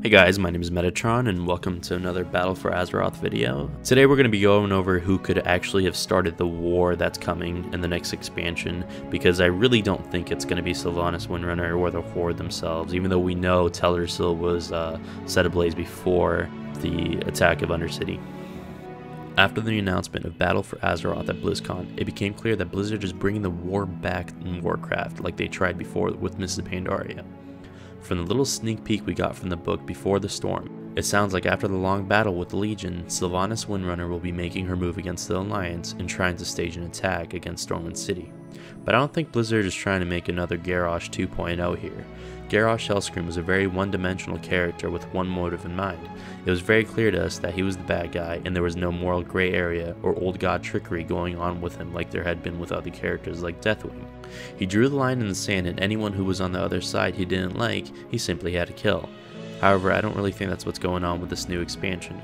Hey guys, my name is Metatron and welcome to another Battle for Azeroth video. Today we're going to be going over who could actually have started the war that's coming in the next expansion, because I really don't think it's going to be Sylvanas Windrunner or the Horde themselves, even though we know TELDRASSIL was set ablaze before the attack of Undercity. After the announcement of Battle for Azeroth at BlizzCon, it became clear that Blizzard is bringing the war back in Warcraft like they tried before with Mrs. Pandaria. From the little sneak peek we got from the book Before the Storm, it sounds like after the long battle with the Legion, Sylvanas Windrunner will be making her move against the Alliance and trying to stage an attack against Stormwind City. But I don't think Blizzard is trying to make another Garrosh 2.0 here. Garrosh Hellscream was a very one-dimensional character with one motive in mind. It was very clear to us that he was the bad guy and there was no moral gray area or old god trickery going on with him like there had been with other characters like Deathwing. He drew the line in the sand, and anyone who was on the other side he didn't like, he simply had to kill. However, I don't really think that's what's going on with this new expansion.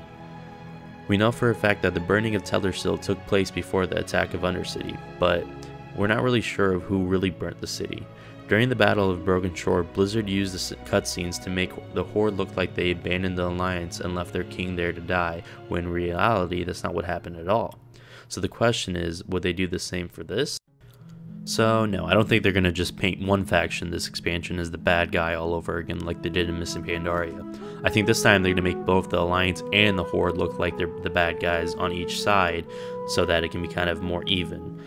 We know for a fact that the burning of TELDRASSIL took place before the attack of Undercity, but we're not really sure of who really burnt the city. During the Battle of Broken Shore, Blizzard used the cutscenes to make the Horde look like they abandoned the Alliance and left their king there to die, when in reality that's not what happened at all. So the question is, would they do the same for this? So no, I don't think they're going to just paint one faction this expansion as the bad guy all over again like they did in Mrs. Pandaria. I think this time they're going to make both the Alliance and the Horde look like they're the bad guys on each side so that it can be kind of more even.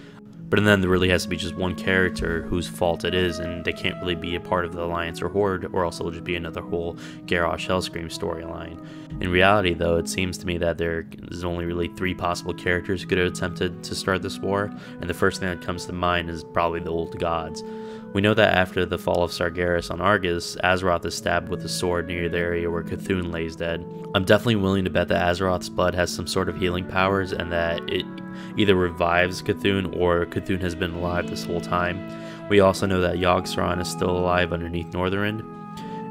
But then there really has to be just one character whose fault it is, and they can't really be a part of the Alliance or Horde, or else it'll just be another whole Garrosh Hellscream storyline. In reality though, it seems to me that there is only really 3 possible characters who could have attempted to start this war, and the first thing that comes to mind is probably the old gods. We know that after the fall of Sargeras on Argus, Azeroth is stabbed with a sword near the area where Cthulhu lays dead. I'm definitely willing to bet that Azeroth's blood has some sort of healing powers and that it either revives Cthulhu or Cthulhu has been alive this whole time. We also know that Yogg-Saron is still alive underneath Northrend.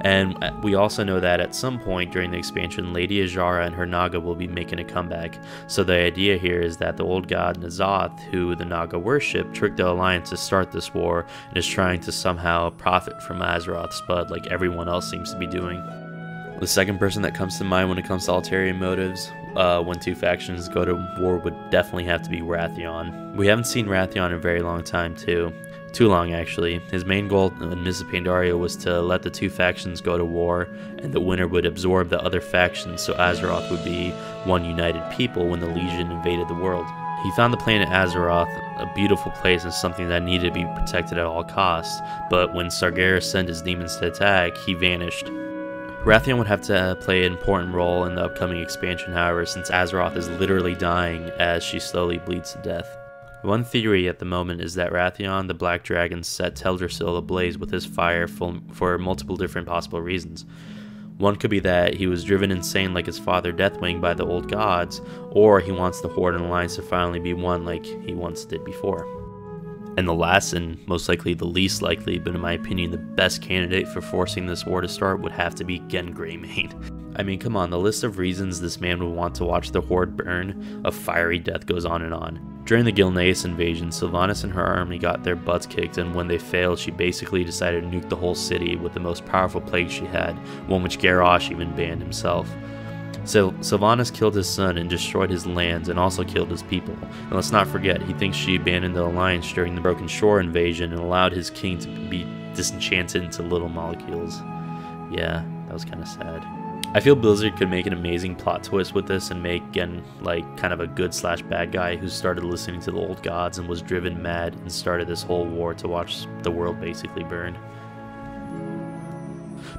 And we also know that at some point during the expansion, Lady Azshara and her Naga will be making a comeback. So the idea here is that the old god N'Zoth, who the Naga worship, tricked the Alliance to start this war and is trying to somehow profit from Azeroth's blood like everyone else seems to be doing. The second person that comes to mind when it comes to ulterior motives when 2 factions go to war would definitely have to be Wrathion. We haven't seen Wrathion in a very long time too. Too long actually. His main goal in Mrs. Pandaria was to let the 2 factions go to war, and the winner would absorb the other factions so Azeroth would be one united people when the Legion invaded the world. He found the planet Azeroth a beautiful place and something that needed to be protected at all costs, but when Sargeras sent his demons to attack, he vanished. Wrathion would have to play an important role in the upcoming expansion, however, since Azeroth is literally dying as she slowly bleeds to death. One theory at the moment is that Wrathion, the Black Dragon, set TELDRASSIL ablaze with his fire for multiple different possible reasons. One could be that he was driven insane like his father Deathwing by the old gods, or he wants the Horde and Alliance to finally be one like he once did before. And the last, and most likely the least likely, but in my opinion the best candidate for forcing this war to start would have to be Genn Greymane. I mean, come on, the list of reasons this man would want to watch the Horde burn a fiery death goes on and on. During the Gilneas invasion, Sylvanas and her army got their butts kicked, and when they failed, she basically decided to nuke the whole city with the most powerful plague she had, one which Garrosh even banned himself. So Sylvanas killed his son and destroyed his lands and also killed his people. And let's not forget, he thinks she abandoned the Alliance during the Broken Shore invasion and allowed his king to be disenchanted into little molecules. Yeah, that was kind of sad. I feel Blizzard could make an amazing plot twist with this and make Genn like kind of a good/bad guy who started listening to the old gods and was driven mad and started this whole war to watch the world basically burn.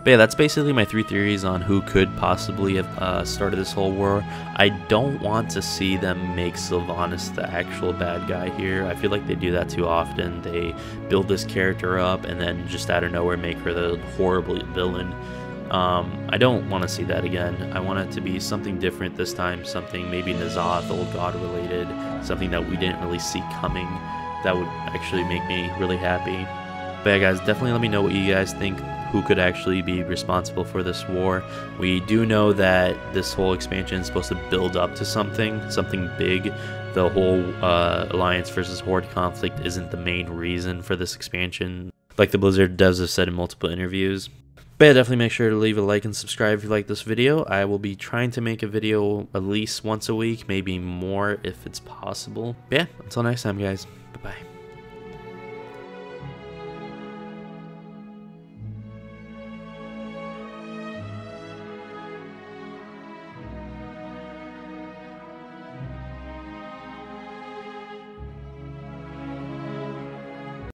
But yeah, that's basically my 3 theories on who could possibly have started this whole war. I don't want to see them make Sylvanas the actual bad guy here. I feel like they do that too often. They build this character up and then just out of nowhere make her the horrible villain. I don't want to see that again. I want it to be something different this time, something maybe N'Zoth, old god related, something that we didn't really see coming. That would actually make me really happy. But yeah guys, definitely let me know what you guys think, who could actually be responsible for this war. We do know that this whole expansion is supposed to build up to something big. The whole Alliance versus Horde conflict isn't the main reason for this expansion, like the Blizzard devs have said in multiple interviews. But yeah, definitely make sure to leave a like and subscribe if you like this video. I will be trying to make a video at least once a week, maybe more if it's possible. But yeah, until next time, guys. Bye-bye.